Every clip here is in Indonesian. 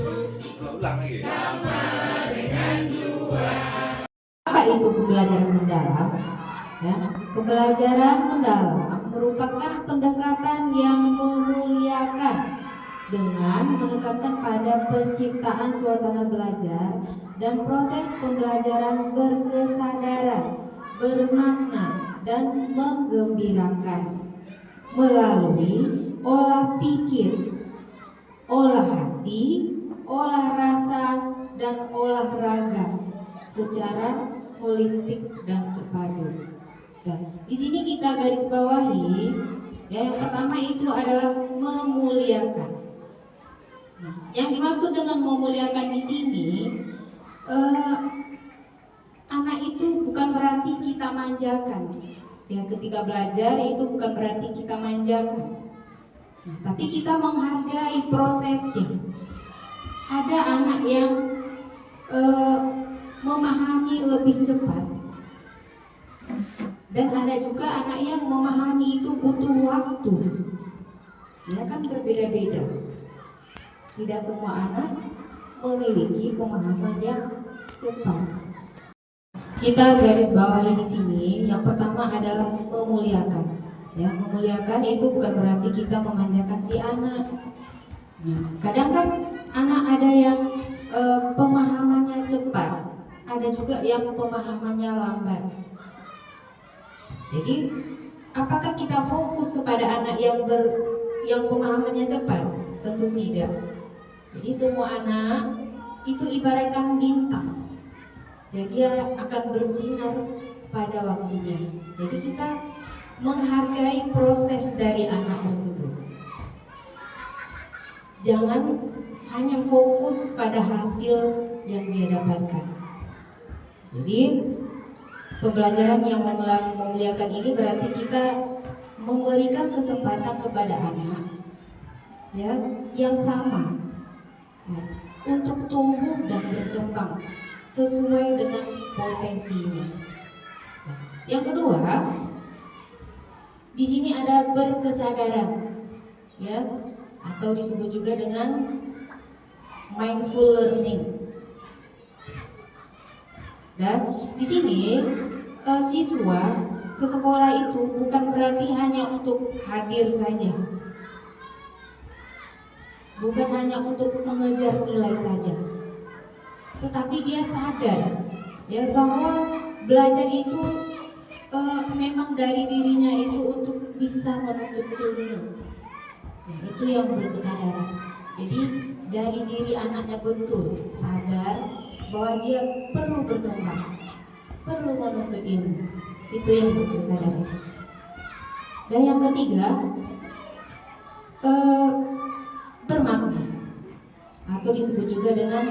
Ulang lagi. Apa itu pembelajaran mendalam? Ya, pembelajaran mendalam merupakan pendekatan yang memuliakan dengan menekankan pada penciptaan suasana belajar dan proses pembelajaran berkesadaran, bermakna, dan menggembirakan melalui olah pikir, olah hati, olah rasa, dan olahraga secara holistik dan terpadu. Dan di sini kita garis bawahi, ya, yang pertama itu adalah memuliakan. Nah, yang dimaksud dengan memuliakan di sini, anak itu bukan berarti kita manjakan. Ya, ketika belajar itu bukan berarti kita manjakan. Nah, tapi kita menghargai prosesnya. Ada anak yang memahami lebih cepat, dan ada juga anak yang memahami itu butuh waktu. Ya kan, berbeda-beda. Tidak semua anak memiliki pemahaman yang cepat. Kita garis bawahi di sini, yang pertama adalah memuliakan. Ya, memuliakan itu bukan berarti kita memanjakan si anak. Nah, kadang kan anak ada yang pemahamannya cepat, ada juga yang pemahamannya lambat. Jadi, apakah kita fokus kepada anak yang pemahamannya cepat? Tentu tidak. Jadi semua anak itu ibaratkan bintang. Jadi dia akan bersinar pada waktunya. Jadi kita menghargai proses dari anak tersebut. Jangan hanya fokus pada hasil yang dia dapatkan. Jadi pembelajaran yang memuliakan ini berarti kita memberikan kesempatan kepada anak, ya, yang sama, ya, untuk tumbuh dan berkembang sesuai dengan potensinya. Yang kedua, di sini ada berkesadaran, ya, atau disebut juga dengan mindful learning. Dan di sini siswa ke sekolah itu bukan berarti hanya untuk hadir saja, bukan hanya untuk mengejar nilai saja, tetapi dia sadar, ya, bahwa belajar itu memang dari dirinya itu untuk bisa menuntut ilmu. Nah, itu yang berkesadaran. Jadi dari diri anaknya betul sadar bahwa dia perlu berkembang, perlu menuntut ilmu. Itu yang berkesadaran. Dan yang ketiga, bermakna, atau disebut juga dengan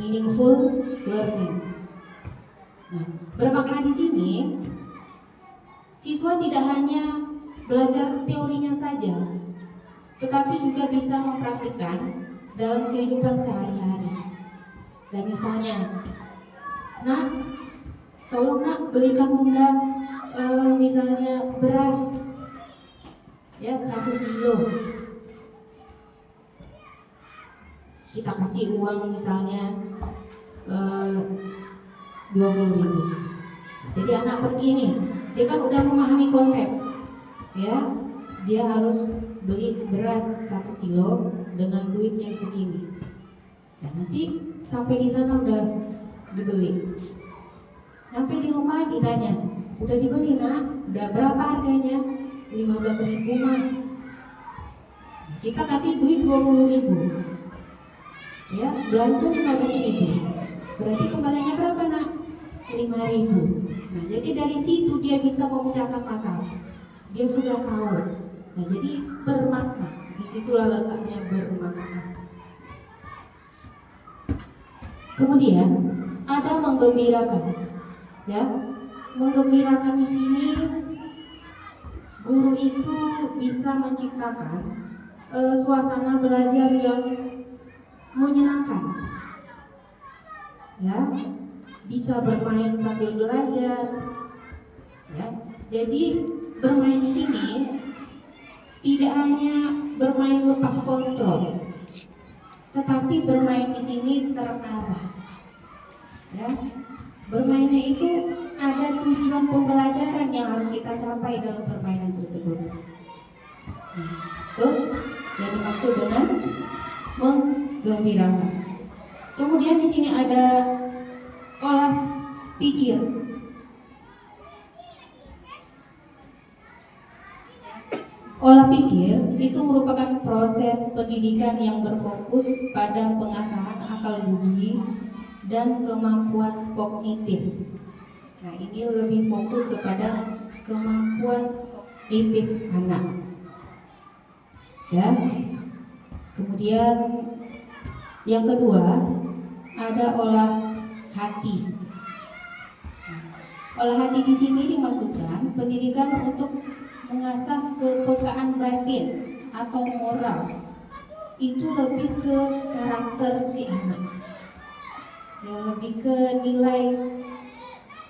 meaningful learning. Nah, bermakna di sini siswa tidak hanya belajar teorinya saja, tetapi juga bisa mempraktikkan dalam kehidupan sehari-hari. Dan misalnya, nak, tolong nak belikan bunda misalnya beras, ya, 1 kilo. Kita kasih uang misalnya 20.000. Jadi anak pergi nih, dia kan udah memahami konsep, ya, dia harus beli beras 1 kilo dengan duit yang segini. Dan nanti sampai di sana udah dibeli. Sampai di rumah ditanya, udah dibeli nak? Udah berapa harganya? 15.000 mah. Kita kasih duit 20.000. Ya, belanja 15.000. Berarti kembalinya berapa nak? 5.000. Nah, jadi dari situ dia bisa memecahkan masalah. Dia sudah tahu. Nah, jadi bermakna. Disitulah letaknya bermakna. Kemudian ada menggembirakan. Ya, menggembirakan di sini guru itu bisa menciptakan suasana belajar yang menyenangkan. Ya, bisa bermain sambil belajar. Ya, jadi bermain di sini tidak hanya bermain lepas kontrol, tetapi bermain di sini terarah. Ya, bermainnya itu ada tujuan pembelajaran yang harus kita capai dalam permainan tersebut. Itu yang dimaksud dengan menggembirakan. Kemudian di sini ada olah pikir. Olah pikir itu merupakan proses pendidikan yang berfokus pada pengasahan akal budi dan kemampuan kognitif. Nah, ini lebih fokus kepada kemampuan kognitif anak. Ya. Kemudian yang kedua ada olah hati. Olah hati di sini dimaksudkan pendidikan untuk mengasah kepekaan batin atau moral. Itu lebih ke karakter si anak. Ya, lebih ke nilai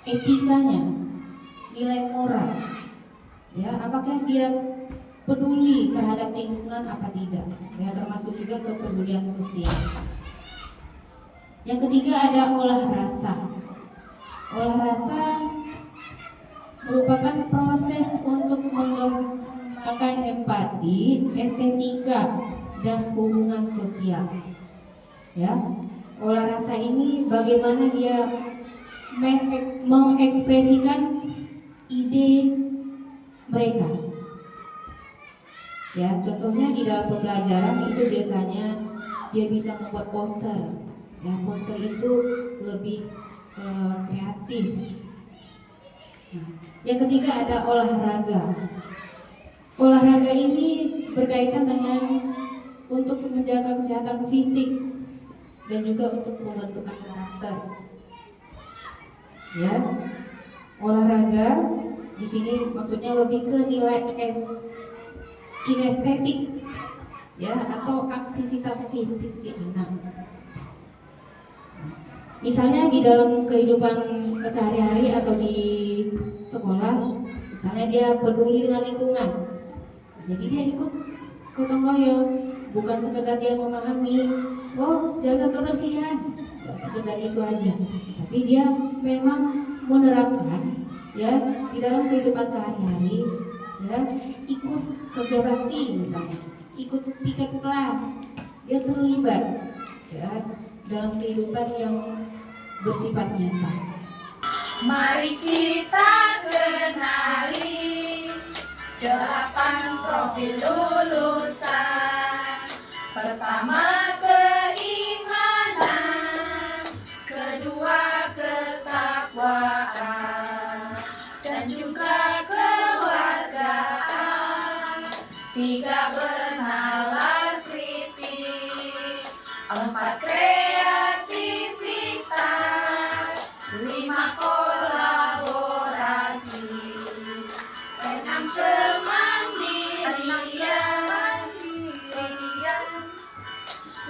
etikanya, nilai moral. Ya, apakah dia peduli terhadap lingkungan apa tidak? Ya, termasuk juga kepedulian sosial. Yang ketiga ada olah rasa. Olah rasa merupakan proses untuk mengembangkan empati, estetika, dan hubungan sosial. Ya, olah rasa ini bagaimana dia mengekspresikan ide mereka. Ya, contohnya di dalam pembelajaran itu biasanya dia bisa membuat poster. Ya, poster itu lebih kreatif. Yang ketiga ada olahraga. Olahraga ini berkaitan dengan untuk menjaga kesehatan fisik dan juga untuk pembentukan karakter. Ya, olahraga di sini maksudnya lebih ke nilai kinestetik, ya, atau aktivitas fisik si anak. Misalnya di dalam kehidupan sehari-hari atau di sekolah, misalnya dia peduli dengan lingkungan, jadi dia ikut gotong royong, bukan sekedar dia memahami, oh jaga kebersihan, nggak sekedar itu aja, tapi dia memang menerapkan, ya, di dalam kehidupan sehari-hari, ya, ikut kerja bakti misalnya, ikut piket kelas, dia terlibat, ya, dalam kehidupan yang bersifat nyata. Mari kita kenali 8 profil lulusan. Pertama keimanan, kedua ketakwaan, dan juga kewargaan. 3 bernalar kritis, 4 kreativitas, 5 kolaborasi, 6 kemandirian,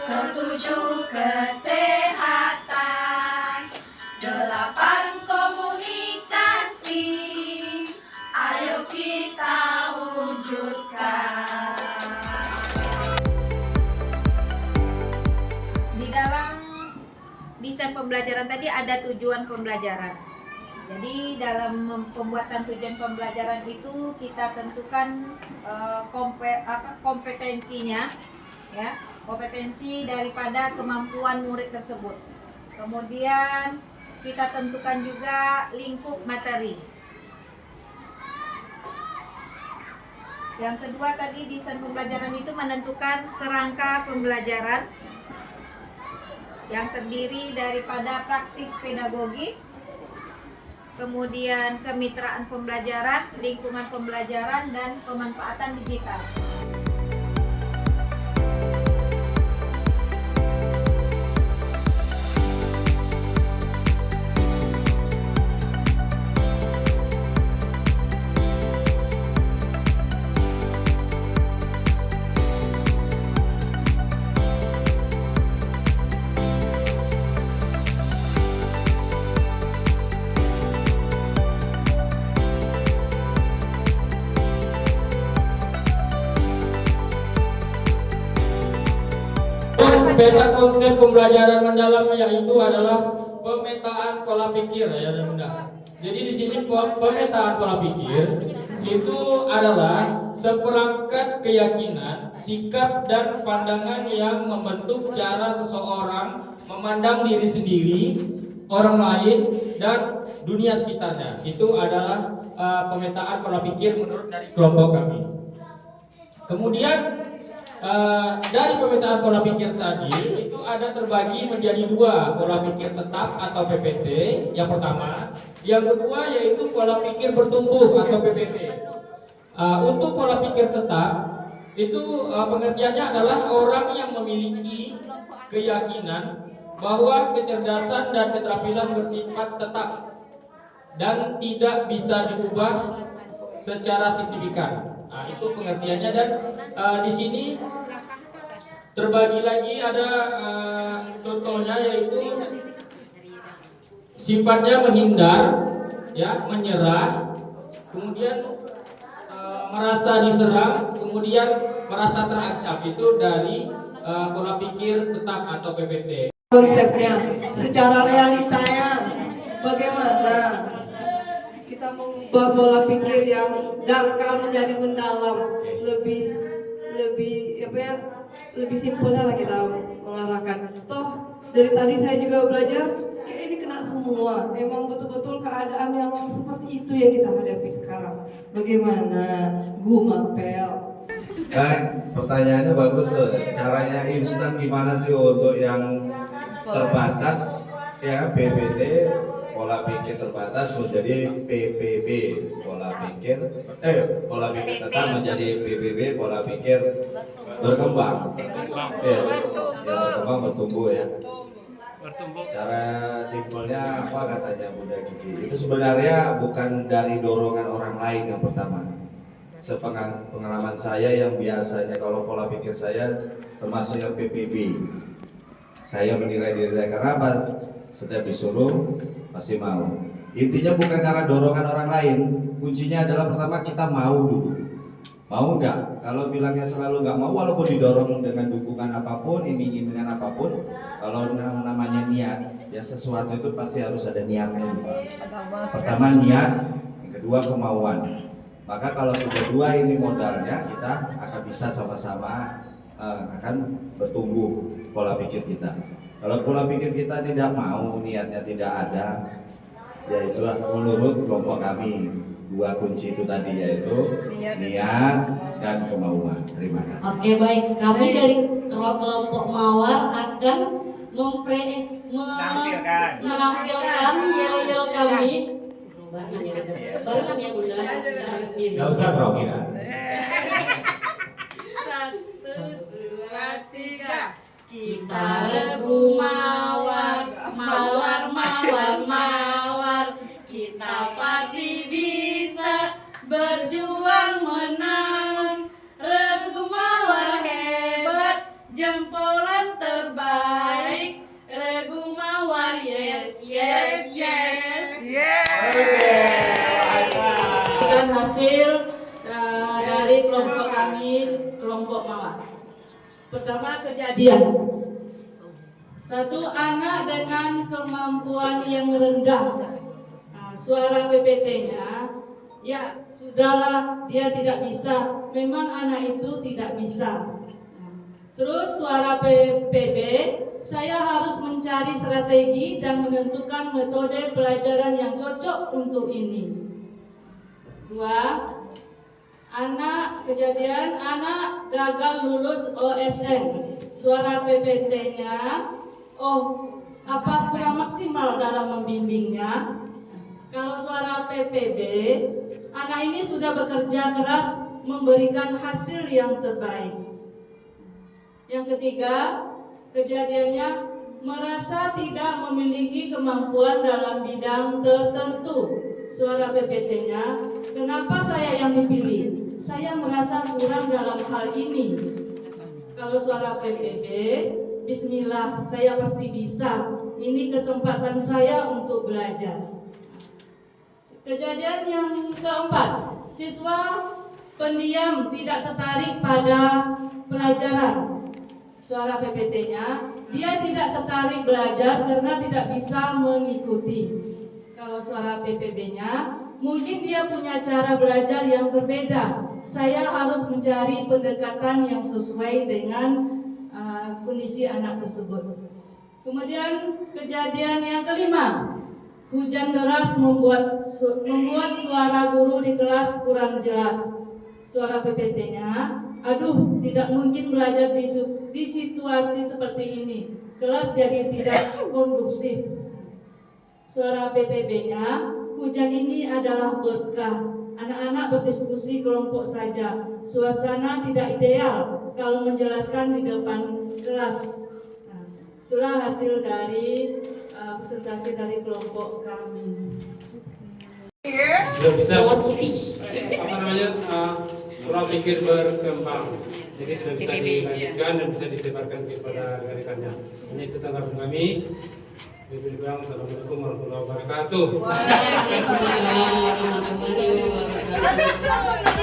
7 kesehatan, 8 komunikasi. Ayo kita wujudkan. Di dalam desain pembelajaran tadi ada tujuan pembelajaran. Jadi dalam pembuatan tujuan pembelajaran itu kita tentukan kompetensinya, ya, kompetensi daripada kemampuan murid tersebut. Kemudian kita tentukan juga lingkup materi. Yang kedua tadi desain pembelajaran itu menentukan kerangka pembelajaran yang terdiri daripada praktis pedagogis, kemudian kemitraan pembelajaran, lingkungan pembelajaran, dan pemanfaatan digital. peta konsep pembelajaran mendalam yaitu adalah pemetaan pola pikir ya Bunda. Jadi di sini pemetaan pola pikir itu adalah seperangkat keyakinan, sikap dan pandangan yang membentuk cara seseorang memandang diri sendiri, orang lain dan dunia sekitarnya. Itu adalah pemetaan pola pikir menurut dari kelompok kami. Kemudian dari pemetaan pola pikir tadi itu ada terbagi menjadi dua, pola pikir tetap atau PPT yang pertama, yang kedua yaitu pola pikir bertumbuh atau PPT. Untuk pola pikir tetap itu pengertiannya adalah orang yang memiliki keyakinan bahwa kecerdasan dan keterampilan bersifat tetap dan tidak bisa diubah secara signifikan. Nah, itu pengertiannya dan di sini terbagi lagi ada contohnya yaitu sifatnya menghindar, ya, menyerah, kemudian merasa diserang, kemudian merasa terancam. Itu dari pola pikir tetap atau PPT. Konsepnya, secara realitanya bagaimana kita mengubah pola pikir yang dangkal menjadi mendalam, lebih apa ya, lebih simpelnya lah kita mengarahkan. Toh dari tadi saya juga belajar, kayak ini kena semua. Emang betul-betul keadaan yang seperti itu yang kita hadapi sekarang. Bagaimana Gumapel? Pertanyaannya bagus. Caranya instan gimana sih untuk yang terbatas, ya, PPT pola pikir terbatas menjadi PPB pola pikir tetap menjadi PPB pola pikir berkembang, ya, berkembang bertumbuh ya. Cara simpelnya apa katanya Bunda Kiki? Itu sebenarnya bukan dari dorongan orang lain yang pertama. Sepengalaman saya yang biasanya kalau pola pikir saya termasuk yang PPB. Saya menilai diri saya karena apa? Setiap disuruh pasti mau. Intinya bukan karena dorongan orang lain. Kuncinya adalah pertama kita mau dulu. Mau nggak? Kalau bilangnya selalu nggak mau, walaupun didorong dengan dukungan apapun, iming-imingan apapun, kalau namanya niat, ya sesuatu itu pasti harus ada niatnya. Pertama niat, yang kedua kemauan. Maka kalau sudah dua ini modalnya, kita akan bisa sama-sama akan bertumbuh pola pikir kita. Kalau pola pikir kita tidak mau, niatnya tidak ada, ya itulah menurut kelompok kami dua kunci itu tadi, yaitu niat dan kemauan. Terima kasih. Oke, baik, kami dari kelompok Mawar akan menampilkan yel-yel kami. Barengan ya Bunda, kita harus gini. Nggak usah grogi ya. 1, 2, 3. Kita regu mawar, mawar, mawar, mawar. Kita pasti bisa berjuang menang. Regu mawar hebat, jempolan terbaik. Regu mawar yes, yes, yes. Dengan hasil dari kelompok kami, kelompok mawar. Pertama, kejadian. Satu anak dengan kemampuan yang rendah. Nah, suara PPT-nya, ya sudahlah, dia tidak bisa. Memang anak itu tidak bisa. Nah, terus suara PPB, saya harus mencari strategi dan menentukan metode pelajaran yang cocok untuk ini. 2. Anak gagal lulus OSN. Suara PPT-nya, apa kurang maksimal dalam membimbingnya. Kalau suara PPB, anak ini sudah bekerja keras memberikan hasil yang terbaik. Yang ketiga, kejadiannya merasa tidak memiliki kemampuan dalam bidang tertentu. Suara PPT-nya, kenapa saya yang dipilih? Saya merasa kurang dalam hal ini. Kalau suara PPB, bismillah, saya pasti bisa. Ini kesempatan saya untuk belajar. Kejadian yang keempat, siswa pendiam tidak tertarik pada pelajaran. suara PPT-nya, dia tidak tertarik belajar karena tidak bisa mengikuti. Kalau suara PPB-nya, mungkin dia punya cara belajar yang berbeda. Saya harus mencari pendekatan yang sesuai dengan kondisi anak tersebut. Kemudian kejadian yang kelima, hujan deras membuat suara guru di kelas kurang jelas. Suara PPT-nya, aduh, tidak mungkin belajar di situasi seperti ini. Kelas jadi tidak kondusif. Suara PPB-nya, hujan ini adalah berkah. Anak-anak berdiskusi kelompok saja. Suasana tidak ideal kalau menjelaskan di depan kelas. Nah, itulah hasil dari presentasi dari kelompok kami. Sudah bisa apa namanya pola pikir berkembang. Jadi sudah bisa dilanjutkan dan bisa disebarkan kepada rekan-rekannya. Ini itu tanggapan kami. Assalamualaikum warahmatullahi wabarakatuh. Waalaikumsalam warahmatullahi wabarakatuh.